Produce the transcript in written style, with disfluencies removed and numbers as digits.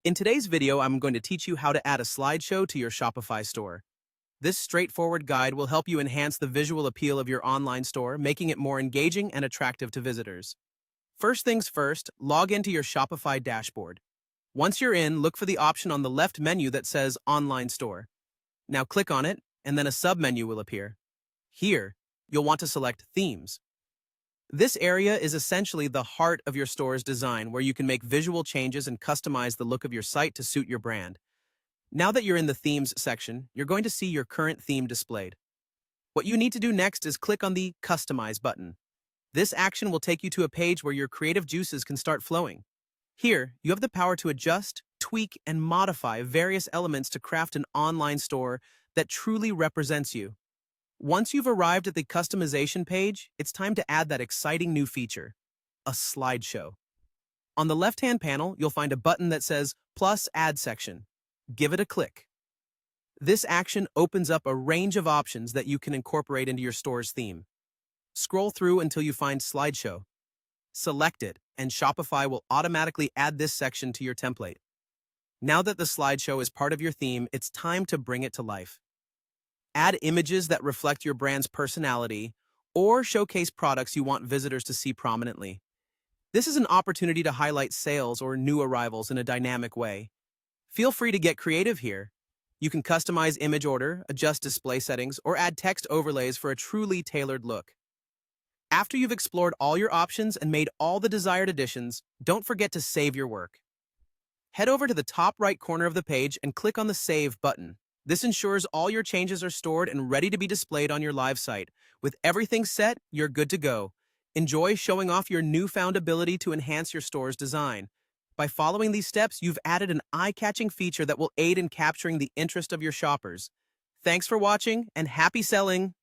In today's video, I'm going to teach you how to add a slideshow to your Shopify store. This straightforward guide will help you enhance the visual appeal of your online store, making it more engaging and attractive to visitors. First things first, log into your Shopify dashboard. Once you're in, look for the option on the left menu that says Online Store. Now click on it, and then a submenu will appear. Here, you'll want to select Themes. This area is essentially the heart of your store's design, where you can make visual changes and customize the look of your site to suit your brand. Now that you're in the Themes section, you're going to see your current theme displayed. What you need to do next is click on the Customize button. This action will take you to a page where your creative juices can start flowing. Here, you have the power to adjust, tweak, and modify various elements to craft an online store that truly represents you. Once you've arrived at the customization page, it's time to add that exciting new feature, a slideshow. On the left-hand panel, you'll find a button that says Plus Add Section. Give it a click. This action opens up a range of options that you can incorporate into your store's theme. Scroll through until you find Slideshow. Select it, and Shopify will automatically add this section to your template. Now that the slideshow is part of your theme, it's time to bring it to life. Add images that reflect your brand's personality or showcase products you want visitors to see prominently. This is an opportunity to highlight sales or new arrivals in a dynamic way. Feel free to get creative here. You can customize image order, adjust display settings, or add text overlays for a truly tailored look. After you've explored all your options and made all the desired additions, don't forget to save your work. Head over to the top right corner of the page and click on the Save button. This ensures all your changes are stored and ready to be displayed on your live site. With everything set, you're good to go. Enjoy showing off your newfound ability to enhance your store's design. By following these steps, you've added an eye-catching feature that will aid in capturing the interest of your shoppers. Thanks for watching, and happy selling!